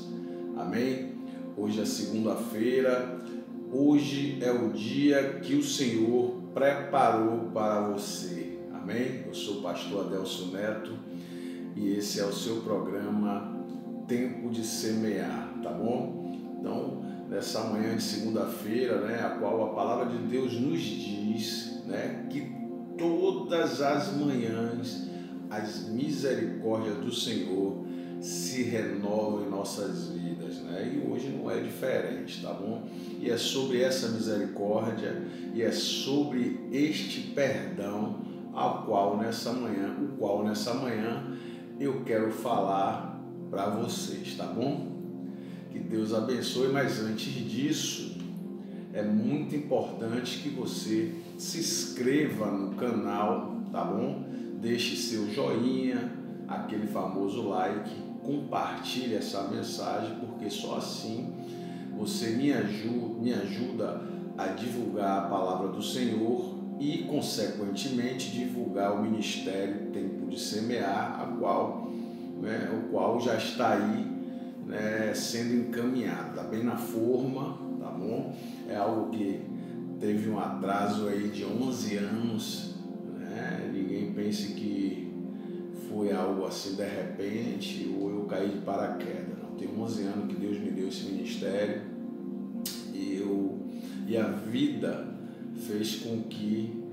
nós. Amém? Hoje é segunda-feira, hoje é o dia que o Senhor preparou para você. Amém? Eu sou o pastor Adelson Neto e esse é o seu programa Tempo de Semear, tá bom? Então, nessa manhã de segunda-feira, a qual a palavra de Deus nos diz, que todas as manhãs as misericórdias do Senhor se renovam em nossas vidas, E hoje não é diferente, tá bom? E é sobre essa misericórdia e é sobre este perdão o qual nessa manhã eu quero falar para vocês, tá bom? Que Deus abençoe, mas antes disso, é muito importante que você se inscreva no canal, tá bom? Deixe seu joinha, aquele famoso like, compartilhe essa mensagem, porque só assim você me ajuda a divulgar a palavra do Senhor e, consequentemente, divulgar o ministério Tempo de Semear, o qual já está aí, sendo encaminhado, está bem na forma, tá bom? É algo que teve um atraso aí de 11 anos, Ninguém pense que foi algo assim de repente ou eu caí de paraquedas, não. Tem 11 anos que Deus me deu esse ministério e a vida fez com que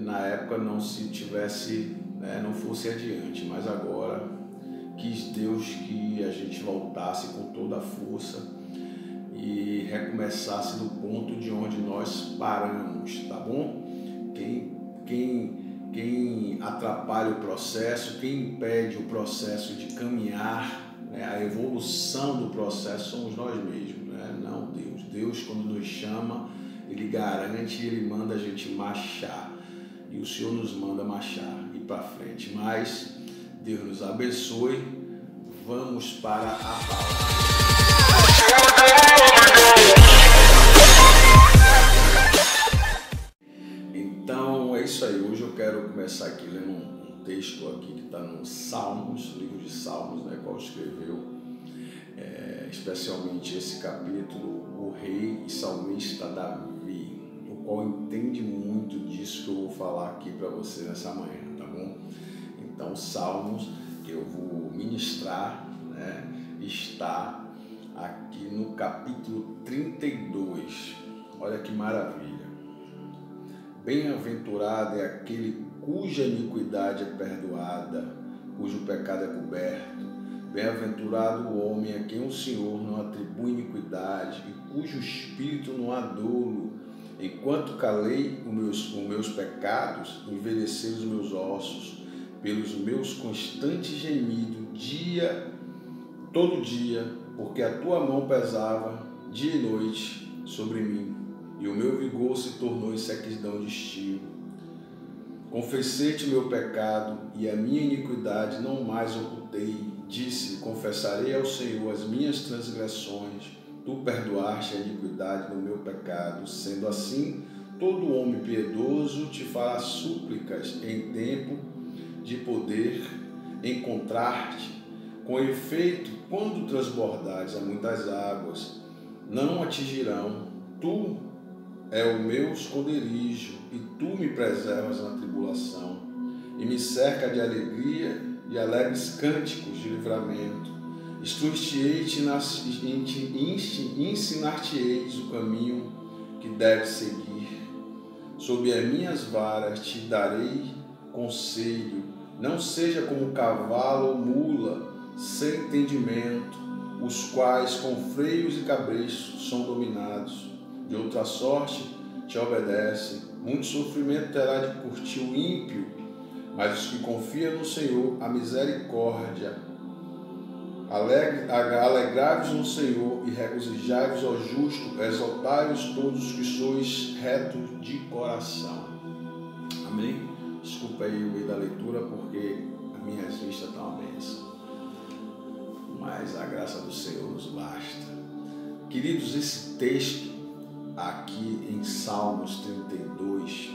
na época não se tivesse, não fosse adiante, mas agora quis Deus que a gente voltasse com toda a força e recomeçasse no ponto de onde nós paramos, tá bom? Quem atrapalha o processo, quem impede o processo de caminhar, a evolução do processo somos nós mesmos, não Deus. Deus, quando nos chama, Ele garante, Ele manda a gente marchar, e o Senhor nos manda marchar, ir para frente. Mas Deus nos abençoe, vamos para a palavra. Então é isso aí, hoje eu quero começar aqui lendo um texto aqui que está no Salmos, livro de Salmos, qual escreveu especialmente esse capítulo, o rei e salmista Davi, o qual entende muito disso que eu vou falar aqui para você nessa manhã, tá bom? Então, Salmos, que eu vou ministrar, está aqui no capítulo 32. Olha que maravilha. Bem-aventurado é aquele cuja iniquidade é perdoada, cujo pecado é coberto. Bem-aventurado o homem a quem o Senhor não atribui iniquidade e cujo espírito não há dolo. Enquanto calei os meus pecados, envelheceram os meus ossos, pelos meus constantes gemidos, todo dia, porque a tua mão pesava dia e noite sobre mim, e o meu vigor se tornou em sequidão de estio. Confessei-te meu pecado, e a minha iniquidade não mais ocultei. Disse, confessarei ao Senhor as minhas transgressões, tu perdoaste a iniquidade do meu pecado. Sendo assim, todo homem piedoso te fará súplicas em tempo de poder encontrar-te. Com efeito, quando transbordares a muitas águas, não atingirão. Tu é o meu esconderijo, e tu me preservas na tribulação, e me cerca de alegria e alegres cânticos de livramento. Instruir-te-ei e ensinar-te-eis o caminho que deves seguir. Sob as minhas varas te darei conselho. Não seja como cavalo ou mula sem entendimento, os quais com freios e cabreços são dominados. De outra sorte te obedecem. Muito sofrimento terá de curtir o ímpio, mas os que confiam no Senhor, a misericórdia. Alegrai-vos no Senhor e regozijai-vos ao justo, exaltai-vos todos os que sois retos de coração. Amém? Desculpa aí o meio da leitura, porque as minhas vistas estão uma bênção, mas a graça do Senhor nos basta. Queridos, esse texto aqui em Salmos 32,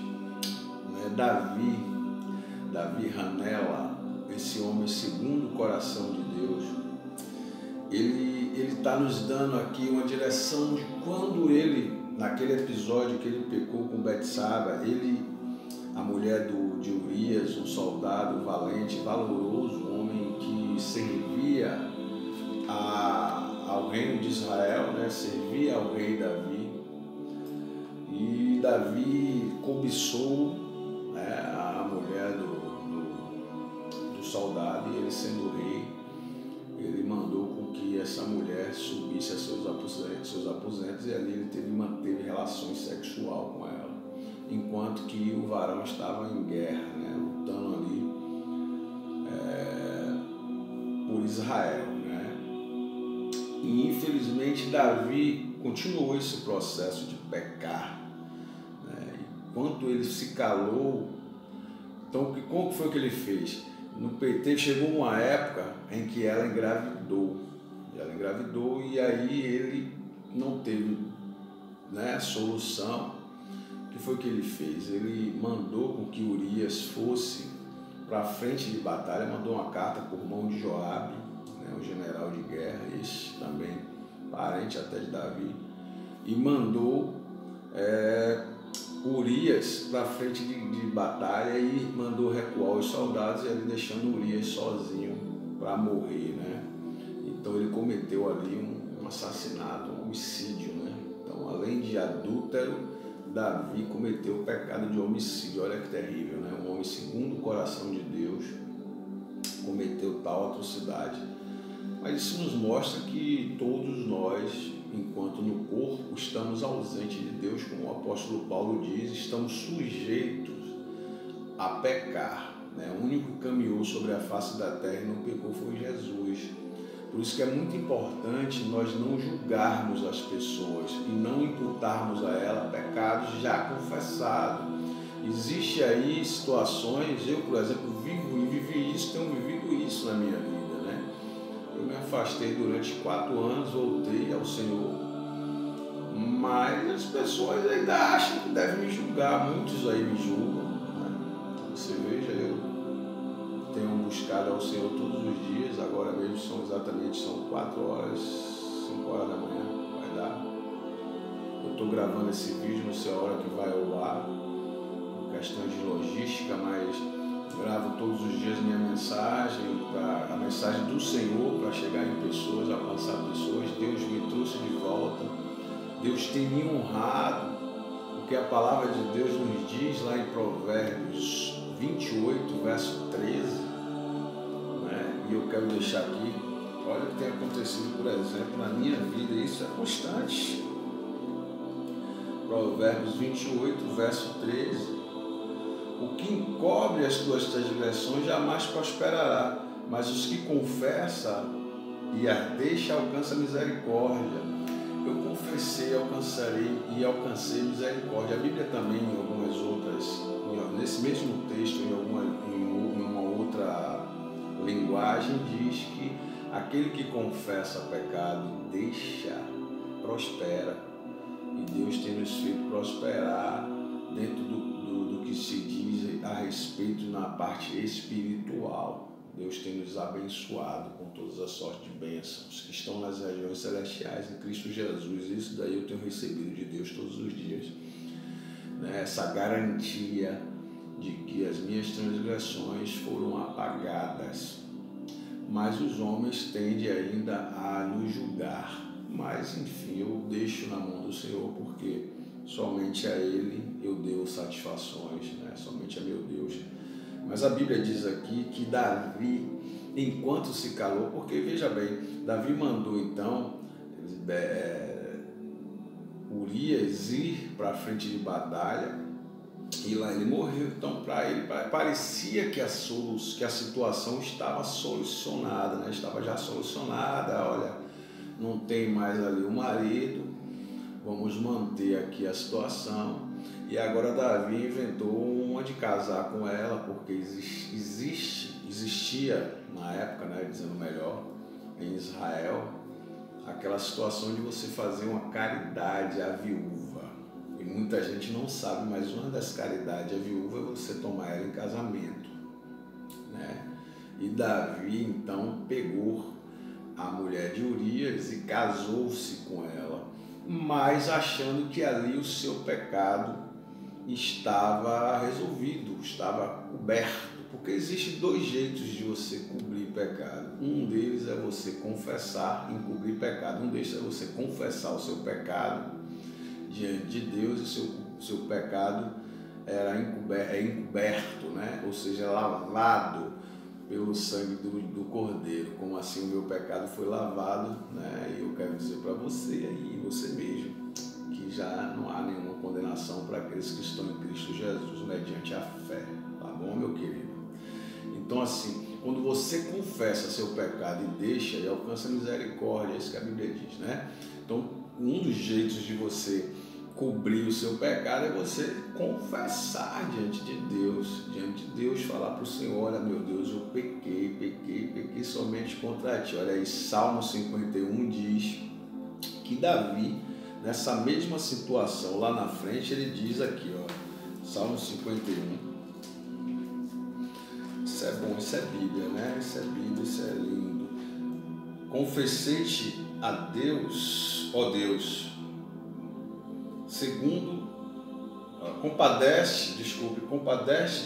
Davi Ranela, esse homem segundo o coração de Deus, ele está nos dando aqui uma direção de quando ele, naquele episódio que ele pecou com Betsaba, a mulher de Urias, um soldado valente, valoroso, um homem que servia ao reino de Israel, né? Servia ao rei Davi, e Davi cobiçou, né, a mulher do soldado, e ele sendo rei, ele mandou com que essa mulher subisse a seus aposentos, e ali ele manteve relações sexuais com ela, enquanto que o varão estava em guerra, né, lutando ali por Israel, né? E infelizmente Davi continuou esse processo de pecar, né? Enquanto ele se calou, então como foi que ele fez? Chegou uma época em que ela engravidou, e aí ele não teve, né, solução. O que foi que ele fez? Ele mandou com que Urias fosse para a frente de batalha, mandou uma carta por mão de Joabe, né, um general de guerra, este também parente até de Davi, e mandou Urias para a frente de batalha e mandou recuar os soldados, e ali deixando Urias sozinho para morrer, né? Então ele cometeu ali um assassinato, um homicídio, né? Então, além de adúltero, Davi cometeu o pecado de homicídio. Olha que terrível, né? Um homem segundo o coração de Deus cometeu tal atrocidade. Mas isso nos mostra que todos nós, enquanto no corpo estamos ausentes de Deus, como o apóstolo Paulo diz, estamos sujeitos a pecar, né? O único que caminhou sobre a face da terra e não pecou foi Jesus. Por isso que é muito importante nós não julgarmos as pessoas e não imputarmos a ela pecados já confessados. Existe aí situações, eu, por exemplo, vivi isso, tenho vivido isso na minha vida, né? Eu me afastei durante 4 anos, voltei ao Senhor, mas as pessoas ainda acham que devem me julgar, muitos aí me julgam, né? Você veja, eu tenho buscado ao Senhor todos os dias, agora mesmo são 4 horas, 5 horas da manhã, vai dar. Eu estou gravando esse vídeo, não sei a hora que vai ao ar, por questões de logística, mas gravo todos os dias minha mensagem, a mensagem do Senhor para chegar em pessoas, alcançar pessoas. Deus me trouxe de volta, Deus tem me honrado, porque a palavra de Deus nos diz lá em Provérbios 28, verso 13, né? E eu quero deixar aqui, olha o que tem acontecido, por exemplo, na minha vida, isso é constante. Provérbios 28, verso 13. O que encobre as tuas transgressões jamais prosperará, mas os que confessam e as deixa alcança misericórdia. Eu confessei, alcançarei e alcancei misericórdia. A Bíblia também, em algumas outras, nesse mesmo texto, em uma outra linguagem, diz que aquele que confessa pecado e deixa, prospera. E Deus tem nos feito prosperar dentro do que se diz a respeito na parte espiritual. Deus tem nos abençoado com todas as sortes de bênçãos que estão nas regiões celestiais em Cristo Jesus. Isso daí eu tenho recebido de Deus todos os dias, né? Essa garantia de que as minhas transgressões foram apagadas. Mas os homens tendem ainda a nos julgar. Mas, enfim, eu deixo na mão do Senhor, porque somente a Ele eu devo satisfações, né? Somente a meu Deus. Mas a Bíblia diz aqui que Davi, enquanto se calou, porque veja bem, Davi mandou então Urias ir para a frente de batalha, e lá ele morreu. Então, para ele parecia que a situação estava solucionada, né? Estava já solucionada. Olha, não tem mais ali o marido, vamos manter aqui a situação. E agora Davi inventou uma de casar com ela, porque existia na época, né, dizendo melhor, em Israel, aquela situação de você fazer uma caridade à viúva. E muita gente não sabe, mas uma das caridades à viúva é você tomar ela em casamento, né? E Davi então pegou a mulher de Urias e casou-se com ela, mas achando que ali o seu pecado estava resolvido, estava coberto, porque existem dois jeitos de você cobrir pecado. Um deles é você confessar, encobrir pecado. Um deles é você confessar o seu pecado diante de Deus, e o seu pecado é encoberto, né? Ou seja, lavado pelo sangue do Cordeiro. Como assim o meu pecado foi lavado, né? E eu quero dizer para você aí, você mesmo, que já não há nenhuma condenação para aqueles que estão em Cristo Jesus, mediante a fé, tá bom, meu querido? Então, assim, quando você confessa seu pecado e deixa, e alcança a misericórdia, é isso que a Bíblia diz, né? Então, um dos jeitos de você cobrir o seu pecado é você confessar diante de Deus, falar para o Senhor: olha, meu Deus, eu pequei somente contra ti. Olha aí, Salmo 51 diz que Davi, nessa mesma situação lá na frente, ele diz aqui, ó, Salmo 51, isso é bom, isso é Bíblia, né? Isso é Bíblia, isso é lindo. Confessei-te a Deus, ó Deus, segundo, compadece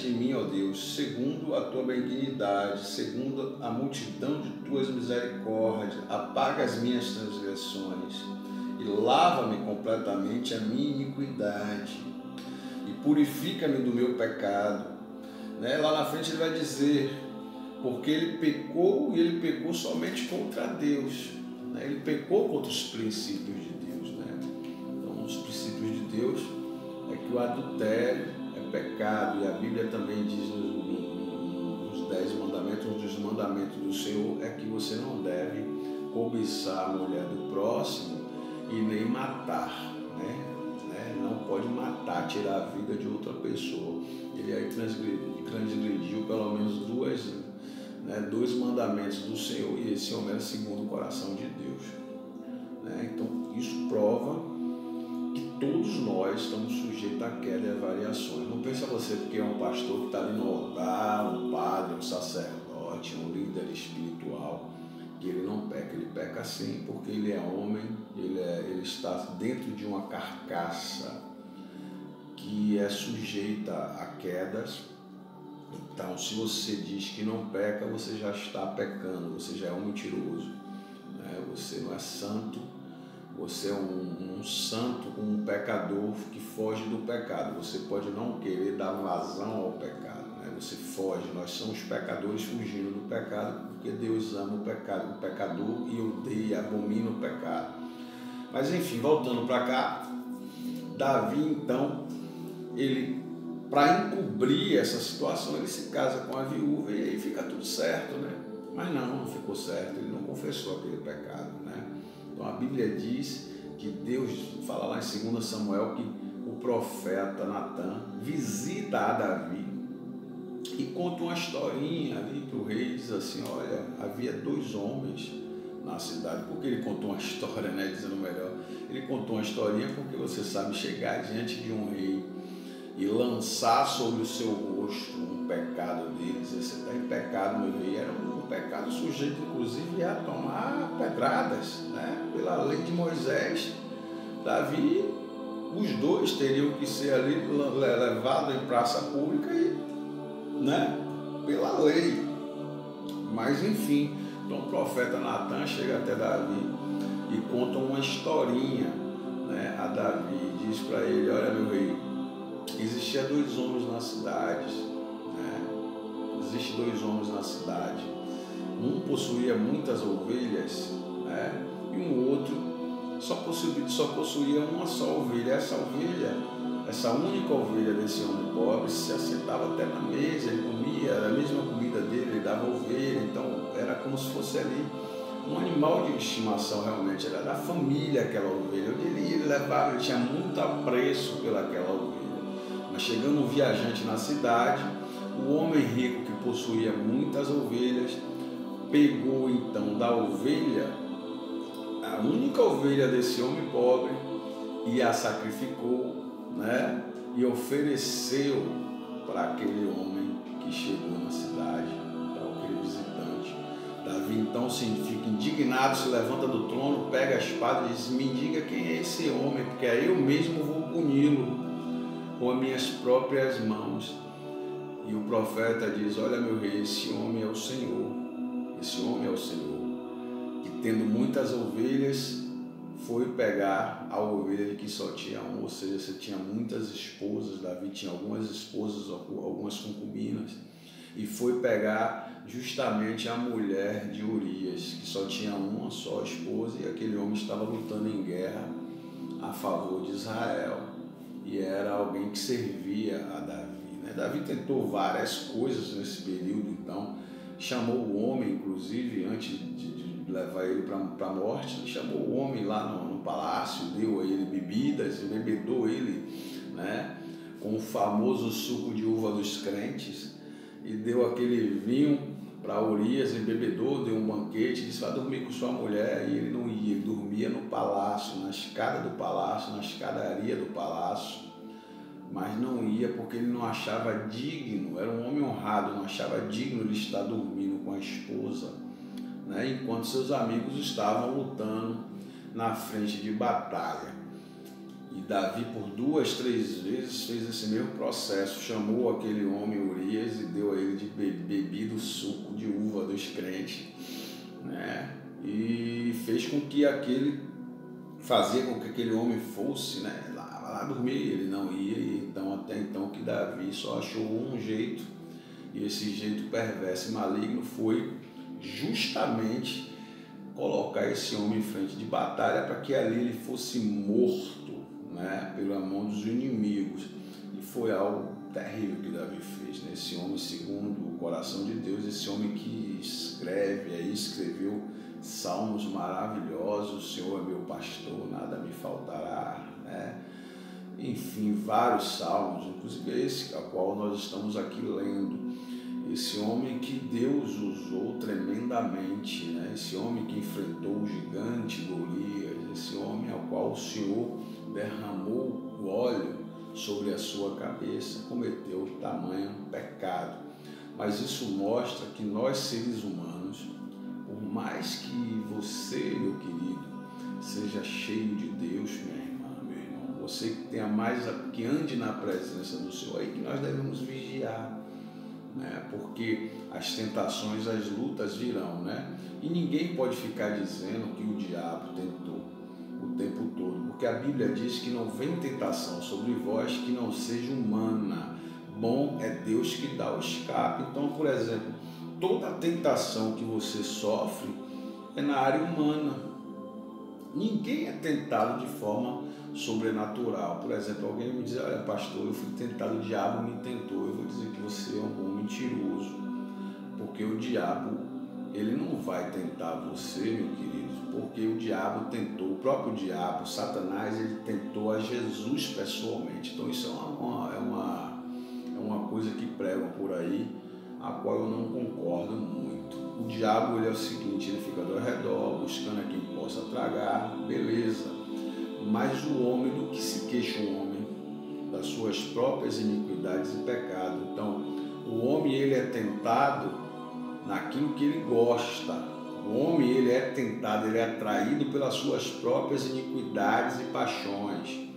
de mim, ó Deus, segundo a tua benignidade, segundo a multidão de tuas misericórdias, apaga as minhas transgressões e lava-me completamente a minha iniquidade e purifica-me do meu pecado. Né? Lá na frente ele vai dizer, porque ele pecou, e ele pecou somente contra Deus, né? Ele pecou contra os princípios de Deus, né? Então, os princípios de Deus é que o adultério é pecado, e a Bíblia também diz nos 10 mandamentos, um dos mandamentos do Senhor é que você não deve cobiçar a mulher do próximo e nem matar, né? Não pode matar, tirar a vida de outra pessoa. Ele aí transgrediu pelo menos dois mandamentos do Senhor, e esse homem era segundo o coração de Deus, né? Então isso prova que todos nós estamos sujeitos à queda e a variações. Não pensa você porque é um pastor que está ali no altar, um padre, um sacerdote, um líder espiritual, que ele não peca. Ele peca sim, porque ele é homem, ele está dentro de uma carcaça que é sujeita a quedas. Então, se você diz que não peca, você já está pecando, você já é um mentiroso, né? Você não é santo, você é um santo, um pecador que foge do pecado. Você pode não querer dar vazão ao pecado, né? Você foge, nós somos pecadores fugindo do pecado, porque Deus ama o pecador, e odeia, abomina o pecado. Mas enfim, voltando para cá, Davi então, ele, para encobrir essa situação, ele se casa com a viúva e aí fica tudo certo, né? Mas não ficou certo, ele não confessou aquele pecado, né? Então a Bíblia diz que Deus fala lá em 2 Samuel que o profeta Natan visita a Davi e conta uma historinha ali para o rei, diz assim: olha, havia 2 homens na cidade. Por que ele contou uma história, né? Dizendo melhor, ele contou uma historinha porque você sabe, chegar diante de um rei e lançar sobre o seu rosto um pecado dele, dizer: você está em pecado, meu rei. Era um pecado sujeito, inclusive, a tomar pedradas, né? Pela lei de Moisés. Davi, os 2 teriam que ser ali levados em praça pública, e, né? Pela lei. Mas enfim, então o profeta Natan chega até Davi e conta uma historinha, né, a Davi. Diz para ele: olha, meu rei, existia 2 homens na cidade, né? Existem 2 homens na cidade. Um possuía muitas ovelhas, né? E um outro só possuía uma só ovelha. Essa única ovelha desse homem pobre se assentava até na mesa, ele comia, era a mesma comida dele, ele dava ovelha. Então era como se fosse ali um animal de estimação, realmente, era da família aquela ovelha. Ele levava, ele tinha muito apreço pelaquela ovelha. Mas chegando um viajante na cidade, o homem rico que possuía muitas ovelhas, pegou então da ovelha, a única ovelha desse homem pobre, e a sacrificou, né? E ofereceu para aquele homem que chegou na cidade, para aquele visitante. Davi então fica indignado, se levanta do trono, pega a espada e diz: me diga quem é esse homem, porque eu mesmo vou puni-lo com as minhas próprias mãos. E o profeta diz: olha, meu rei, esse homem é o Senhor, esse homem é o Senhor, que tendo muitas ovelhas, foi pegar a ovelha de que só tinha uma, ou seja, você tinha muitas esposas, Davi tinha algumas esposas, algumas concubinas, e foi pegar justamente a mulher de Urias, que só tinha uma só esposa, e aquele homem estava lutando em guerra a favor de Israel, e era alguém que servia a Davi, né? Davi tentou várias coisas nesse período, então chamou o homem, inclusive, antes de levar ele para a morte, ele chamou o homem lá no palácio, deu a ele bebidas, embebedou ele, né, com o famoso suco de uva dos crentes, e deu aquele vinho para Urias, embebedou, deu um banquete, disse: vai dormir com sua mulher, e ele não ia, ele dormia no palácio, na escada do palácio, na escadaria do palácio, mas não ia porque ele não achava digno, era um homem honrado, não achava digno de estar dormindo com a esposa, né, enquanto seus amigos estavam lutando na frente de batalha. E Davi, por 2, 3 vezes, fez esse mesmo processo, chamou aquele homem Urias e deu a ele de bebida o suco de uva dos crentes, né, e fez com que fazia com que aquele homem fosse, né, lá dormir, ele não ia, e então até então que Davi só achou um jeito, e esse jeito perverso e maligno foi justamente colocar esse homem em frente de batalha para que ali ele fosse morto, né, pela mão dos inimigos. E foi algo terrível que Davi fez, né? Esse homem segundo o coração de Deus, esse homem que escreveu salmos maravilhosos: o Senhor é meu pastor, nada me faltará, né? Enfim, vários salmos, inclusive esse a qual nós estamos aqui lendo. Esse homem que Deus usou tremendamente, né? Esse homem que enfrentou o gigante Golias, esse homem ao qual o Senhor derramou o óleo sobre a sua cabeça, cometeu tamanho pecado. Mas isso mostra que nós, seres humanos, por mais que você, meu querido, seja cheio de Deus, minha irmã, meu irmão, você que ande na presença do Senhor, aí que nós devemos vigiar, né? Porque as tentações, as lutas virão, né? E ninguém pode ficar dizendo que o diabo tentou o tempo todo, porque a Bíblia diz que não vem tentação sobre vós que não seja humana. Bom é Deus que dá o escape. Então, por exemplo, toda tentação que você sofre é na área humana. Ninguém é tentado de forma sobrenatural. Por exemplo, alguém me diz: olha, pastor, eu fui tentado, o diabo me tentou. Eu vou dizer que você é um bom mentiroso, porque o diabo, ele não vai tentar você, meu querido, porque o diabo tentou, o próprio diabo, Satanás, ele tentou a Jesus pessoalmente. Então isso é uma coisa que pregam por aí, a qual eu não concordo muito. O diabo, ele é o seguinte: ele fica ao redor, buscando a quem possa tragar, beleza. Mas o homem, do que se queixa o homem? Das suas próprias iniquidades e pecados. Então, o homem, ele é tentado naquilo que ele gosta. O homem, ele é tentado, ele é atraído pelas suas próprias iniquidades e paixões,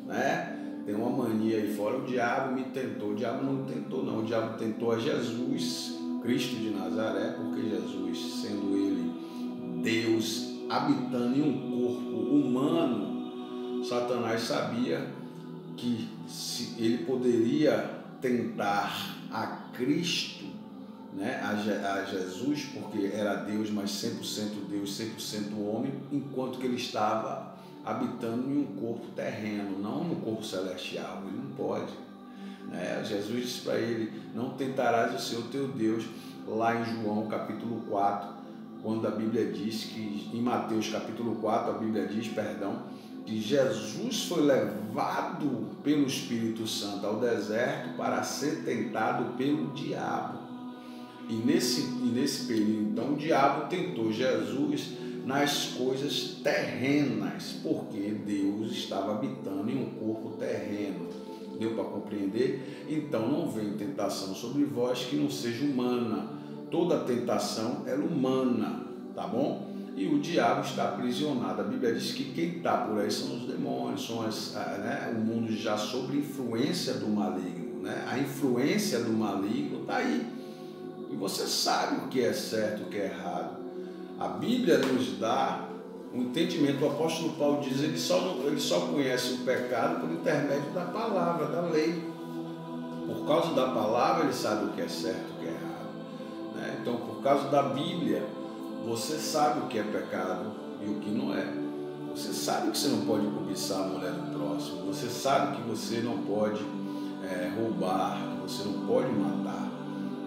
né? Tem uma mania aí fora: o diabo me tentou. O diabo não tentou, não. O diabo tentou a Jesus, Cristo de Nazaré, porque Jesus, sendo ele Deus, habitando em um corpo humano, Satanás sabia que se ele poderia tentar a Cristo, né, a Jesus, porque era Deus, mas 100% Deus, 100% homem, enquanto que ele estava habitando em um corpo terreno, não num corpo celestial. Ele não pode, né? Jesus disse para ele: não tentarás o Senhor teu Deus, lá em João capítulo 4, quando a Bíblia diz que, em Mateus capítulo 4, a Bíblia diz, que Jesus foi levado pelo Espírito Santo ao deserto para ser tentado pelo diabo. E nesse período, então, o diabo tentou Jesus nas coisas terrenas, porque Deus estava habitando em um corpo terreno. Deu para compreender? Então, não vem tentação sobre vós que não seja humana. toda tentação é humana, tá bom? E o diabo está aprisionado. A Bíblia diz que quem está por aí são os demônios, são o mundo já sob influência do maligno, né? A influência do maligno está aí. E você sabe o que é certo e o que é errado. A Bíblia nos dá um entendimento. O apóstolo Paulo diz que ele só conhece o pecado por intermédio da palavra, da lei. Por causa da palavra ele sabe o que é certo e o que é errado, né? Então, por causa da Bíblia, você sabe o que é pecado e o que não é. Você sabe que você não pode cobiçar a mulher do próximo. Você sabe que você não pode roubar, que você não pode matar.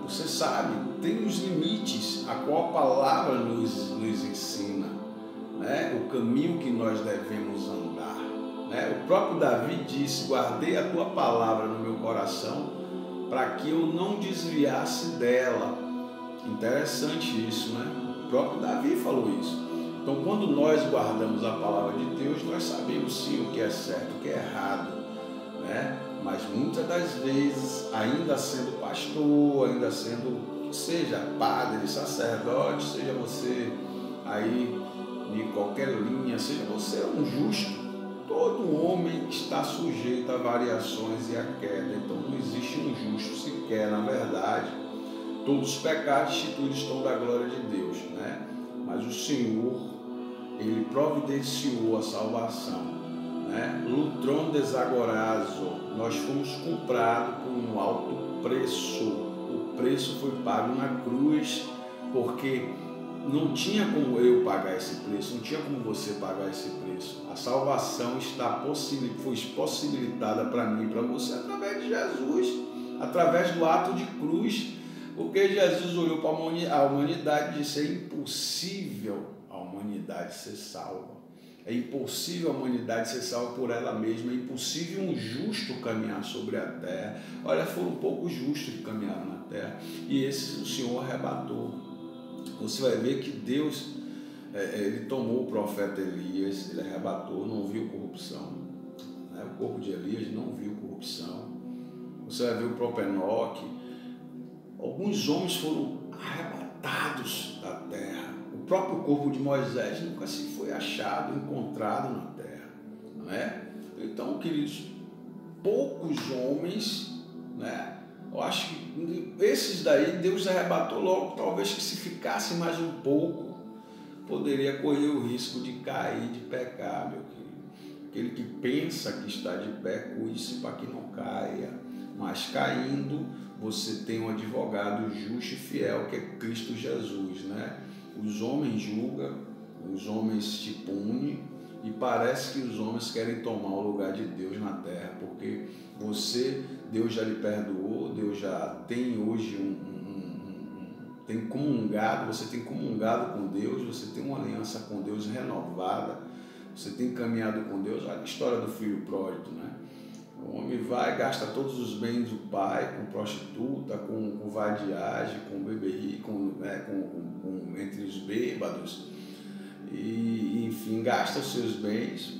Você sabe, tem os limites a qual a palavra nos ensina, né? O caminho que nós devemos andar, né? O próprio Davi disse: guardei a tua palavra no meu coração para que eu não desviasse dela. Interessante isso, né? O próprio Davi falou isso. Então, quando nós guardamos a palavra de Deus, nós sabemos sim o que é certo, o que é errado, né? Mas muitas das vezes, ainda sendo pastor, ainda sendo, seja padre, sacerdote, seja você aí de qualquer linha, seja você um justo, todo homem está sujeito a variações e a queda. Então não existe um justo sequer, na verdade. Todos os pecados e institutos estão da glória de Deus, né? Mas o Senhor, Ele providenciou a salvação, né? Lutron desagorazo, nós fomos comprados por um alto preço. O preço foi pago na cruz, porque não tinha como eu pagar esse preço, não tinha como você pagar esse preço. A salvação foi possibilitada para mim e para você através de Jesus, através do ato de cruz, porque Jesus olhou para a humanidade e disse: é impossível a humanidade ser salva. É impossível a humanidade ser salva por ela mesma. É impossível um justo caminhar sobre a terra. Olha, foram poucos justos que caminharam na terra, e esses o Senhor arrebatou. Você vai ver que Deus, Ele tomou o profeta Elias, Ele arrebatou, não viu corrupção, né? O corpo de Elias não viu corrupção. Você vai ver o próprio Enoque. Alguns homens foram arrebatados da terra. O próprio corpo de Moisés nunca se foi achado, encontrado na terra, não é? Então, queridos, poucos homens, né? Eu acho que esses daí Deus arrebatou logo, talvez que se ficasse mais um pouco, poderia correr o risco de cair, de pecar, meu querido. Aquele que pensa que está de pé, cuide-se para que não caia. Mas caindo, você tem um advogado justo e fiel, que é Cristo Jesus, né? Os homens julgam, os homens te punem, e parece que os homens querem tomar o lugar de Deus na terra, porque Deus já lhe perdoou, Deus já tem hoje tem comungado, você tem comungado com Deus, você tem uma aliança com Deus renovada, você tem caminhado com Deus. Olha a história do filho pródigo, né? O homem vai, gasta todos os bens do pai com prostituta, com vadiagem, com beberria, entre os bêbados, e enfim, gasta os seus bens.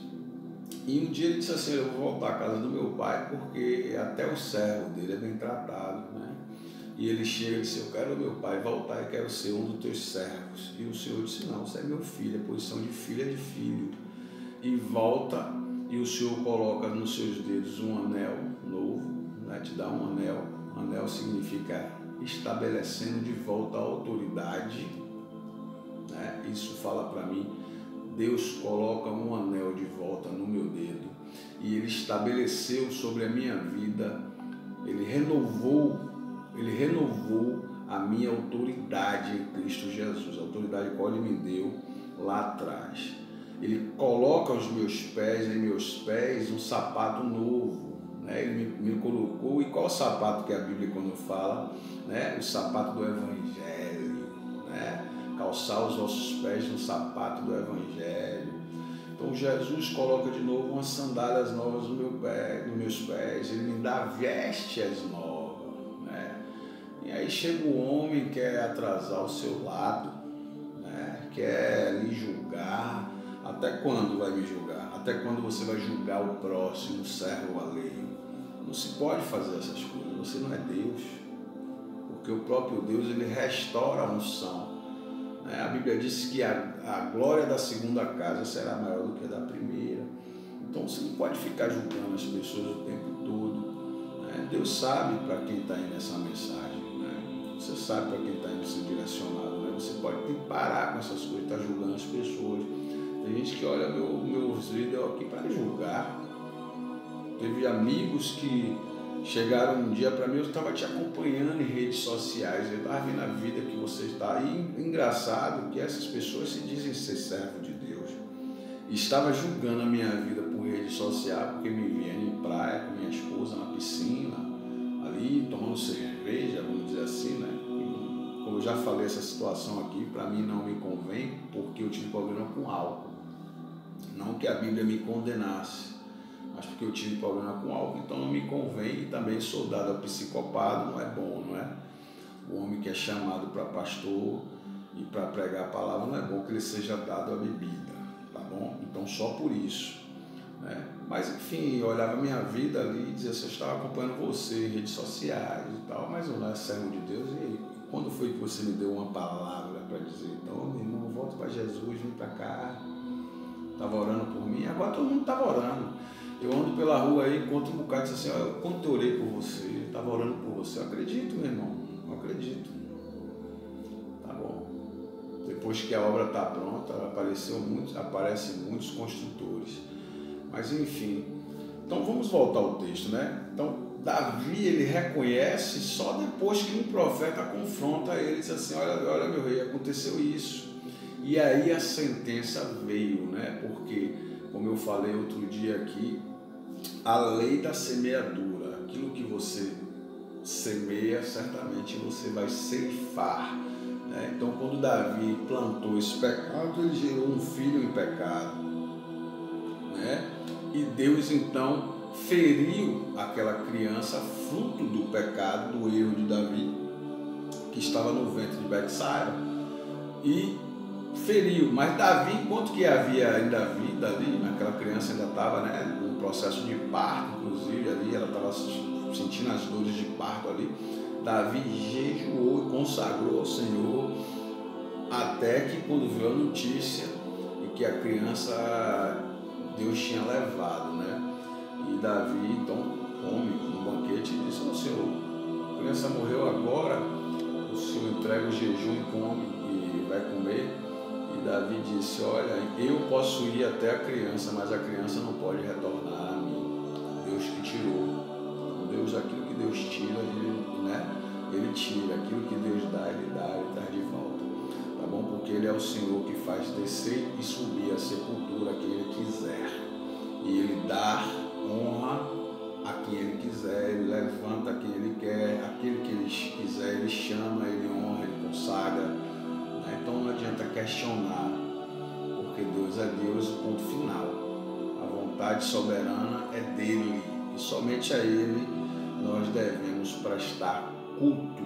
E um dia ele disse assim: eu vou voltar à casa do meu pai, porque até o servo dele é bem tratado, né? E ele chega e disse: eu quero, meu pai, voltar e quero ser um dos teus servos. E o Senhor disse: não, você é meu filho, a posição de filho é de filho. E volta, e o Senhor coloca nos seus dedos um anel novo, né? Te dá um anel. Anel significa estabelecendo de volta a autoridade, né? Isso fala para mim. Deus coloca um anel de volta no meu dedo, e Ele estabeleceu sobre a minha vida, Ele renovou a minha autoridade em Cristo Jesus, a autoridade que Ele me deu lá atrás. Ele coloca aos meus pés, em meus pés, um sapato novo, né? Ele me colocou. E qual o sapato que a Bíblia quando fala, né? O sapato do Evangelho, né? Calçar os vossos pés no sapato do Evangelho. Então Jesus coloca de novo umas sandálias novas no nos meus pés, Ele me dá vestes novas, né? E aí chega o homem que quer atrasar o seu lado, né? Quer lhe julgar. Até quando vai me julgar? Até quando você vai julgar o próximo, o servo alheio? Não se pode fazer essas coisas, você não é Deus. Porque porque o próprio Deus, ele restaura a unção. A Bíblia diz que a glória da segunda casa será maior do que a da primeira. Então você não pode ficar julgando as pessoas o tempo todo. Deus sabe para quem está indo essa mensagem. Você sabe para quem está indo ser direcionado. Você ter que parar com essas coisas, estar julgando as pessoas. Tem gente que olha meus vídeos aqui para julgar. Teve amigos que chegaram um dia para mim, eu estava te acompanhando em redes sociais, eu estava vendo a vida que você está. E engraçado que essas pessoas se dizem ser servo de Deus. E estava julgando a minha vida por rede social, porque me via em praia com minha esposa na piscina, ali tomando cerveja, vamos dizer assim, E, como eu já falei, essa situação aqui para mim não me convém, porque eu tive problema com álcool. Não que a Bíblia me condenasse, mas porque eu tive problema com álcool, então não me convém. E também sou dado ao psicopata, não é bom, não é? O homem que é chamado para pastor e para pregar a palavra, não é bom que ele seja dado à bebida, tá bom? Então só por isso, Mas enfim, eu olhava a minha vida ali e dizia assim, eu estava acompanhando você em redes sociais e tal, mas eu não é servo de Deus. E quando foi que você me deu uma palavra para dizer, então, meu irmão, volta para Jesus, vem para cá, estava orando por mim, agora todo mundo estava orando. Eu ando pela rua aí, encontro um bocado e diz assim, eu quando eu orei por você, estava orando por você. Eu acredito, meu irmão, eu acredito. Tá bom. Depois que a obra está pronta, aparecem muitos construtores. Mas enfim, então vamos voltar ao texto, Então, Davi, ele reconhece só depois que um profeta confronta ele, diz assim, olha meu rei, aconteceu isso. E aí a sentença veio, Porque, como eu falei outro dia aqui, a lei da semeadura, aquilo que você semeia, certamente você vai ceifar. Então, quando Davi plantou esse pecado, ele gerou um filho em pecado. E Deus, então, feriu aquela criança, fruto do pecado, do erro de Davi, que estava no ventre de Betsaiba, e feriu. Mas Davi, enquanto que havia ainda vida ali, aquela criança ainda estava no processo de parto, inclusive ali, ela estava sentindo as dores de parto ali, Davi jejuou e consagrou ao Senhor, até que quando veio a notícia de que a criança Deus tinha levado, E Davi então come no banquete e disse, Senhor, a criança morreu agora, o Senhor entrega o jejum e come e vai comer. E Davi disse, olha, eu posso ir até a criança, mas a criança não pode retornar a mim. Deus que tirou. Deus, aquilo que Deus tira, ele tira. Aquilo que Deus dá, ele traz de volta. Tá bom? Porque ele é o Senhor que faz descer e subir a sepultura a quem ele quiser. E ele dá honra a quem ele quiser, ele levanta a quem ele quer, aquele que ele quiser, ele chama, ele honra, ele consagra. Então não adianta questionar, porque Deus é Deus, ponto final. A vontade soberana é dele e somente a ele nós devemos prestar culto,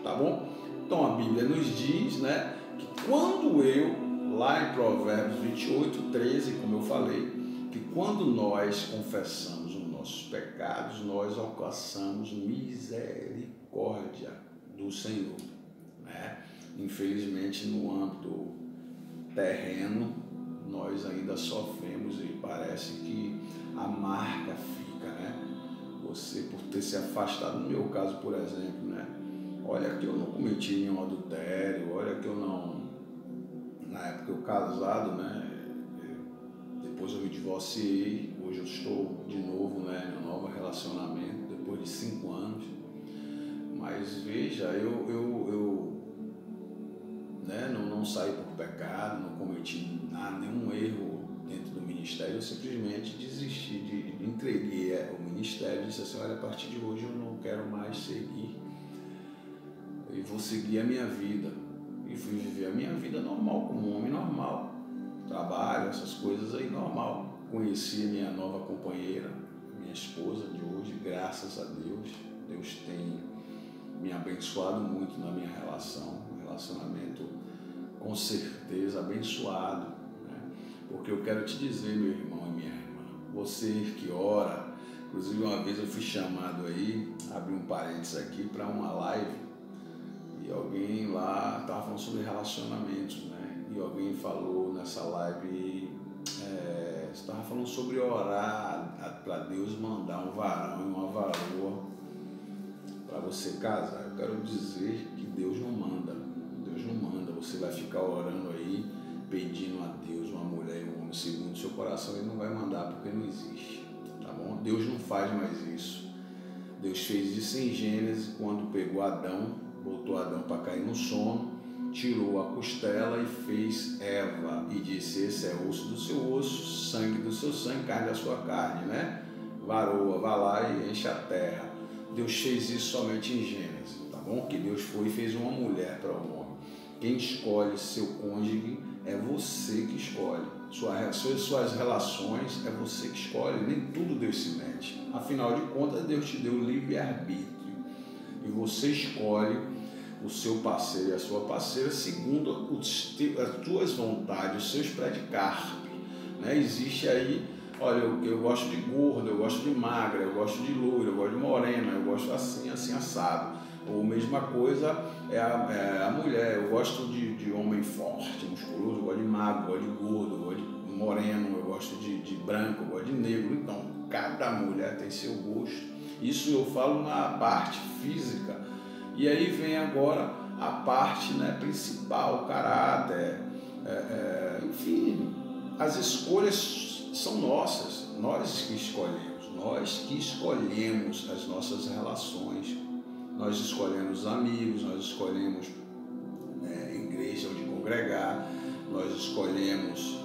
tá bom? Então a Bíblia nos diz, que quando lá em Provérbios 28, 13, como eu falei, que quando nós confessamos os nossos pecados, nós alcançamos misericórdia do Senhor, Infelizmente, no âmbito terreno, nós ainda sofremos e parece que a marca fica, Você, por ter se afastado, no meu caso, por exemplo, Olha que eu não cometi nenhum adultério, olha que eu não... Na época eu casado, depois eu me divorciei, hoje eu estou de novo, em um novo relacionamento, depois de 5 anos. Mas veja, eu não saí por pecado, não cometi nenhum erro dentro do ministério, eu simplesmente desisti, entreguei o ministério e disse assim, olha, a partir de hoje eu não quero mais seguir, e vou seguir a minha vida. E fui viver a minha vida normal, como um homem normal, trabalho, essas coisas aí, normal. Conheci a minha nova companheira, minha esposa de hoje, graças a Deus. Deus tem me abençoado muito na minha relação, um relacionamento com certeza abençoado, Porque eu quero te dizer, meu irmão e minha irmã, você que ora, inclusive uma vez eu fui chamado aí, abri um parênteses aqui, para uma live E alguém lá estava falando sobre relacionamentos, né? E alguém falou nessa live, estava falando sobre orar para Deus mandar um varão e uma varoa para você casar. Eu quero dizer que Deus não manda. Deus não manda. Você vai ficar orando aí, pedindo a Deus uma mulher e um homem segundo o seu coração. Ele não vai mandar porque não existe, tá bom? Deus não faz mais isso. Deus fez isso em Gênesis, quando pegou Adão, botou Adão para cair no sono, tirou a costela e fez Eva e disse: esse é osso do seu osso, sangue do seu sangue, carne da sua carne, né? Varoa, vá lá e enche a terra. Deus fez isso somente em Gênesis, tá bom? Que Deus foi e fez uma mulher para o homem. Quem escolhe seu cônjuge é você que escolhe. Suas relações é você que escolhe. Nem tudo Deus se mete. Afinal de contas, Deus te deu livre-arbítrio. E você escolhe o seu parceiro e a sua parceira segundo as tuas vontades, os seus predicarpos, né? Existe aí, olha, eu gosto de gorda, eu gosto de magra, eu gosto de loira, eu gosto de morena, eu gosto assim, assim, assado. Ou mesma coisa é a mulher, eu gosto de homem forte, musculoso, eu gosto de magro, eu gosto de gordo, eu gosto de moreno, eu gosto de branco, eu gosto de negro. Então, cada mulher tem seu gosto. Isso eu falo na parte física. E aí vem agora a parte, né, principal, o caráter, enfim, as escolhas são nossas, nós que escolhemos as nossas relações, nós escolhemos amigos, nós escolhemos igreja onde congregar, nós escolhemos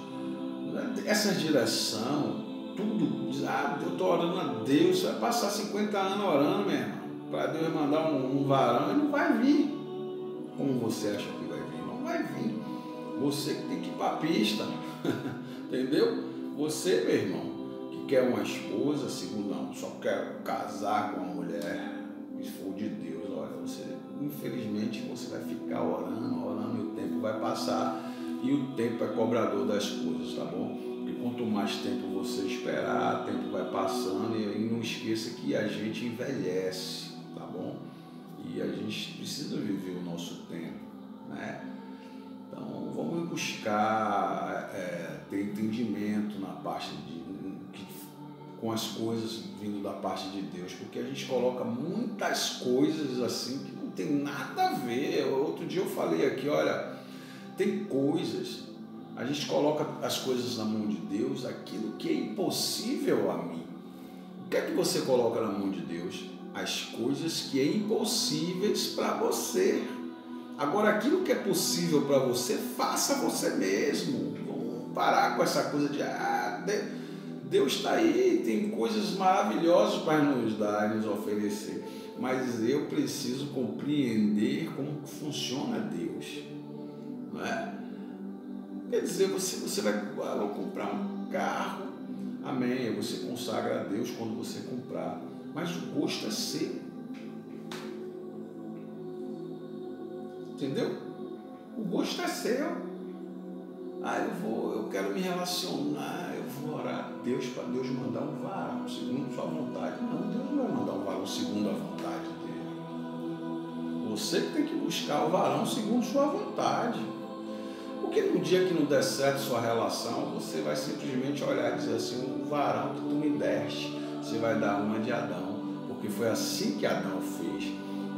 essa direção, tudo. Eu estou orando a Deus, você vai passar 50 anos orando, meu irmão, para Deus mandar um varão, ele não vai vir como você acha que vai vir, não vai vir. Você que tem que ir para a pista, entendeu? Você, meu irmão, que quer uma esposa, segundo, não, só quer casar com uma mulher, se for de Deus, olha, você, infelizmente, você vai ficar orando, e o tempo vai passar, e o tempo é cobrador das coisas, tá bom? Porque quanto mais tempo você esperar, o tempo vai passando, e não esqueça que a gente envelhece, tá bom? E a gente precisa viver o nosso tempo, né? Então, vamos buscar ter entendimento na parte com as coisas vindo da parte de Deus, porque a gente coloca muitas coisas assim que não tem nada a ver. Outro dia eu falei aqui, olha, tem coisas, a gente coloca as coisas na mão de Deus, aquilo que é impossível a mim. O que é que você coloca na mão de Deus? As coisas que é impossíveis para você. Agora, aquilo que é possível para você, faça você mesmo. Vamos parar com essa coisa de Deus está aí, tem coisas maravilhosas para nos dar, nos oferecer, mas eu preciso compreender como funciona Deus, não é? Quer dizer, você vai comprar um carro, amém, você consagra a Deus quando você comprar, mas o gosto é seu, entendeu? O gosto é seu. Eu quero me relacionar, eu vou orar a Deus para Deus mandar um varão segundo sua vontade. Não, Deus não vai mandar um varão segundo a vontade dele. Você que tem que buscar o varão segundo sua vontade. Porque no dia que não der certo sua relação, você vai simplesmente olhar e dizer assim, o varão que tu me deste, você vai dar uma de Adão. Porque foi assim que Adão fez.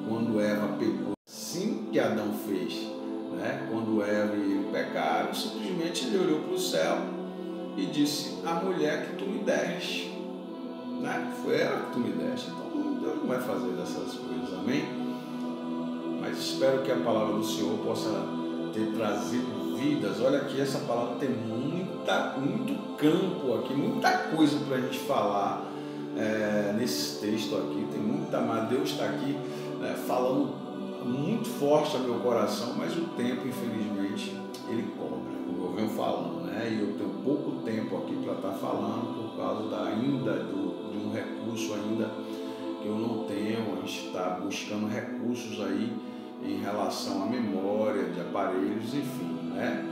Quando Eva pecou, assim que Adão fez. Né? Quando Eva e ele pecaram, simplesmente ele olhou para o céu e disse, a mulher que tu me deste, né? Foi ela que tu me deste. Então Deus não vai fazer dessas coisas, amém? Mas espero que a palavra do Senhor possa ter trazido vidas. Olha aqui, essa palavra tem muito campo aqui, muita coisa para a gente falar nesse texto aqui, tem muita, mas Deus está aqui falando muito forte ao meu coração, mas o tempo, infelizmente, ele cobra, como eu venho falando, né? E eu tenho pouco tempo aqui para estar falando por causa de um recurso ainda que eu não tenho. A gente está buscando recursos aí em relação à memória, de aparelhos, enfim, né?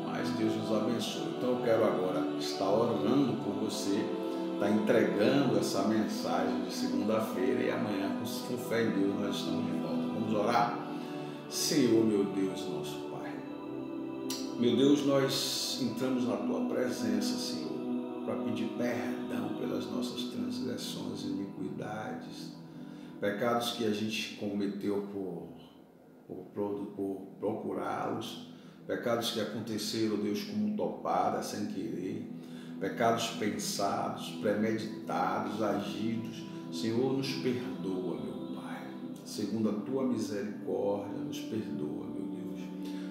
Mas Deus nos abençoe. Então eu quero agora estar orando por você, estar entregando essa mensagem de segunda-feira, e amanhã, com fé em Deus, nós estamos de volta. Vamos orar? Senhor, meu Deus, nosso Pai. Meu Deus, nós entramos na Tua presença, Senhor, para pedir perdão pelas nossas transgressões e iniquidades, pecados que a gente cometeu por procurá-los, pecados que aconteceram, Deus, como topada, sem querer, pecados pensados, premeditados, agidos. Senhor, nos perdoa, meu Pai, segundo a Tua misericórdia, nos perdoa, meu Deus.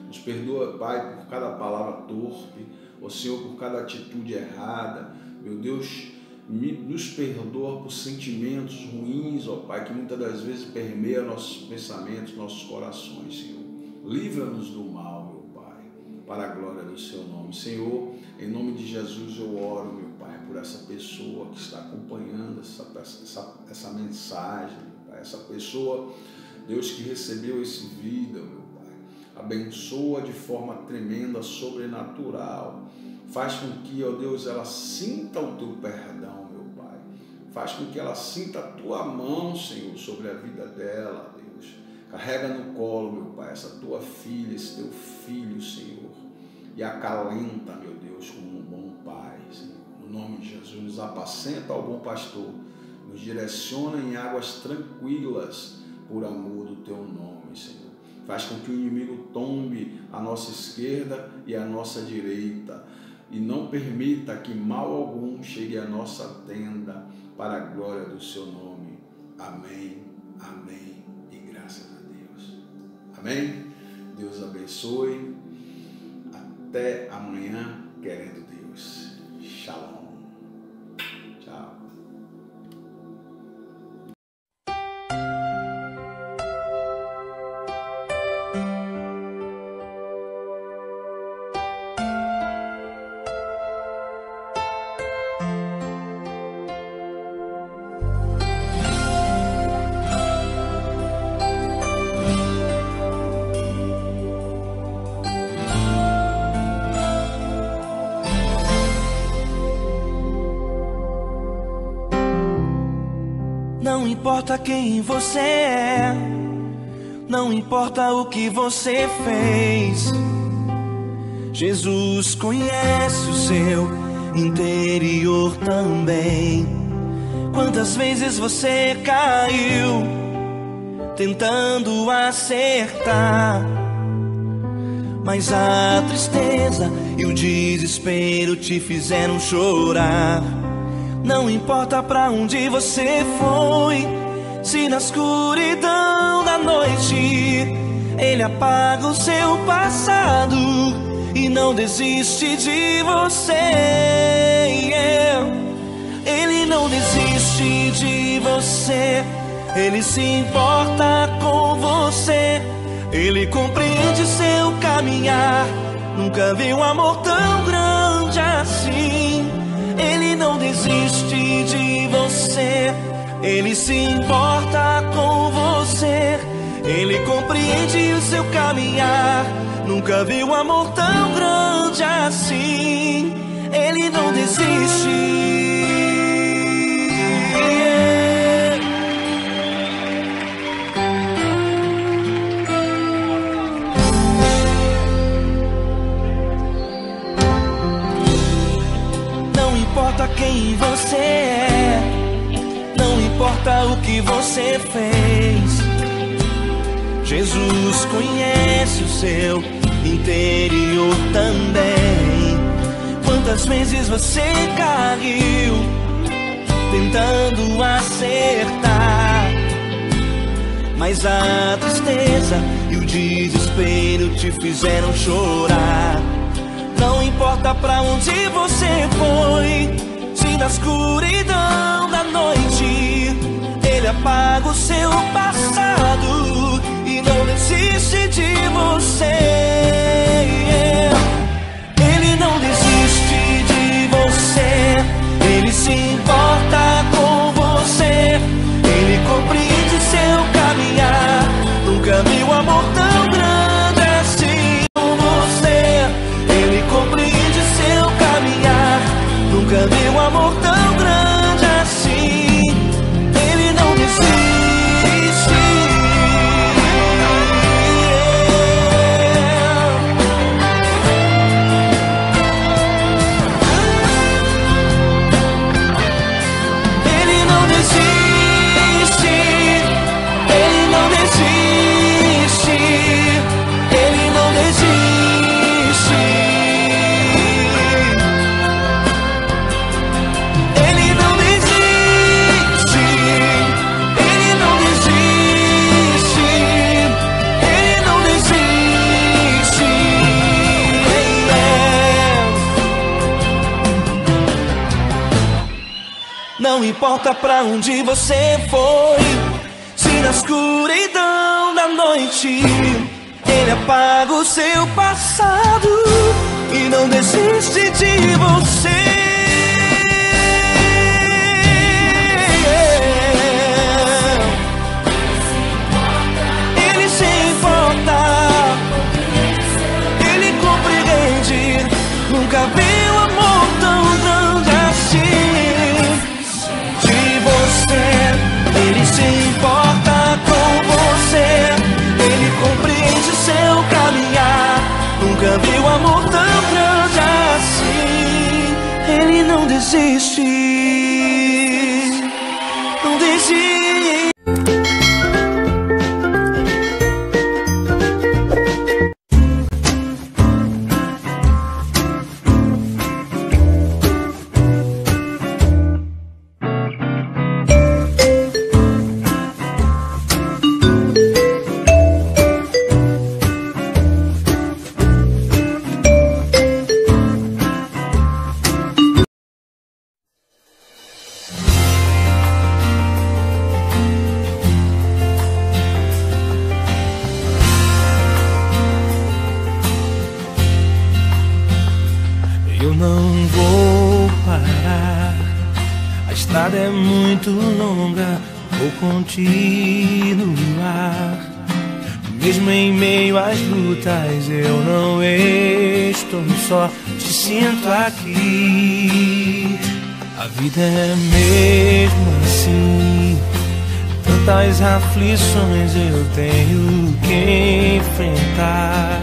Nos perdoa, Pai, por cada palavra torpe, ó Senhor, por cada atitude errada, meu Deus. Nos perdoa por sentimentos ruins, ó Pai, que muitas das vezes permeiam nossos pensamentos, nossos corações, Senhor. Livra-nos do mal, meu Pai, para a glória do Seu nome. Senhor, em nome de Jesus eu oro, meu Pai, por essa pessoa que está acompanhando essa mensagem, meu Pai, essa pessoa, Deus, que recebeu esse vídeo, meu Pai. Abençoa de forma tremenda, sobrenatural. Faz com que, ó Deus, ela sinta o Teu perdão, meu Pai. Faz com que ela sinta a Tua mão, Senhor, sobre a vida dela, Deus. Carrega no colo, meu Pai, essa Tua filha, esse Teu filho, Senhor. E acalenta, meu Deus, como um bom Pai, Senhor. No nome de Jesus, nos apacenta ao bom pastor. Nos direciona em águas tranquilas, por amor do Teu nome, Senhor. Faz com que o inimigo tombe à nossa esquerda e à nossa direita. E não permita que mal algum chegue à nossa tenda, para a glória do Seu nome. Amém, amém e graças a Deus. Amém? Deus abençoe. Até amanhã, querendo Deus. Shalom. Tchau. Não importa quem você é, não importa o que você fez, Jesus conhece o seu interior também. Quantas vezes você caiu tentando acertar, mas a tristeza e o desespero te fizeram chorar. Não importa pra onde você foi, se na escuridão da noite Ele apaga o seu passado e não desiste de você. Ele não desiste de você, Ele se importa com você, Ele compreende seu caminhar. Nunca vi um amor tão grande assim. Ele não desiste de você, Ele se importa com você, Ele compreende o seu caminhar. Nunca vi um amor tão grande assim. Ele não desiste. Não importa quem você é, não importa o que você fez, Jesus conhece o seu interior também. Quantas vezes você caiu tentando acertar, mas a tristeza e o desespero te fizeram chorar. Não importa pra onde você foi, se na escuridão da noite Ele apaga o seu passado e não desiste de você. Ele não desiste de você, Ele se importa com você, Ele compreende seu caminhar. Nunca vi um amor tão grande assim com você. Ele compreende seu caminhar. Nunca vi um amor tão grande assim. Ele não desiste. Não importa pra onde você foi, se na escuridão da noite Ele apaga o seu passado e não desiste de você. Ele se importa, Ele compreende. Nunca vi um amor tão grande assim de você. Ele se importa com você, Ele compreende seu caminhar. Nunca vi um amor tão grande assim. Ele não desiste, não desiste. Eu não vou parar, a estrada é muito longa, vou continuar. Mesmo em meio às lutas, eu não estou só, te sinto aqui. A vida é mesmo assim, tantas aflições eu tenho que enfrentar.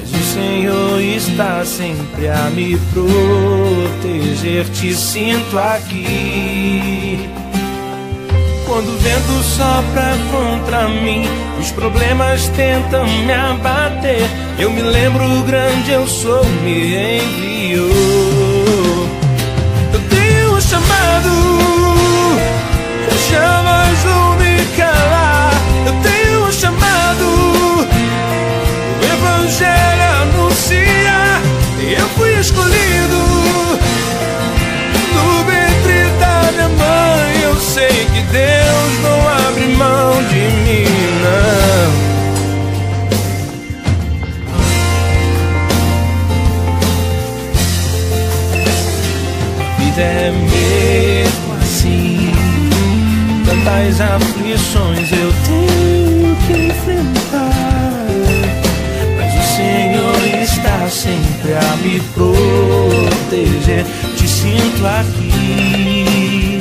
O Senhor está sempre a me proteger, te sinto aqui. Quando o vento sopra contra mim, os problemas tentam me abater, eu me lembro o grande eu sou me enviou. Eu tenho um chamado, chamas vão me calar. Eu tenho um chamado, o Evangelho anuncia. Eu fui escolhido no ventre da minha mãe. Eu sei que Deus não abre mão de mim, não. A vida é mesmo assim, tantas aflições eu tenho que enfrentar, mas o Senhor está sempre a me proteger, te sinto aqui.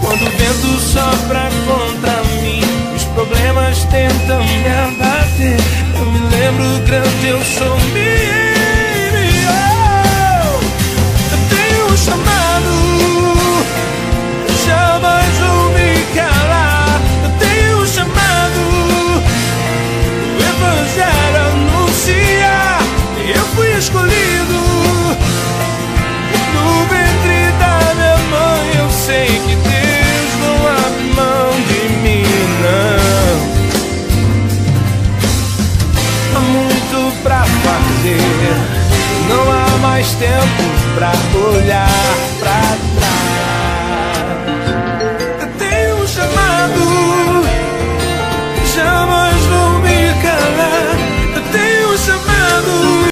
Quando o vento sopra contra mim, os problemas tentam me abater, eu me lembro grande eu sou me enviou. Eu tenho um chamado, chamas vão me calar. Eu tenho um chamado, o Evangelho anuncia. Eu fui escolhido no ventre da minha mãe. Eu sei que Deus não abre mão de mim, não. Há muito pra fazer, não há mais tempo pra olhar.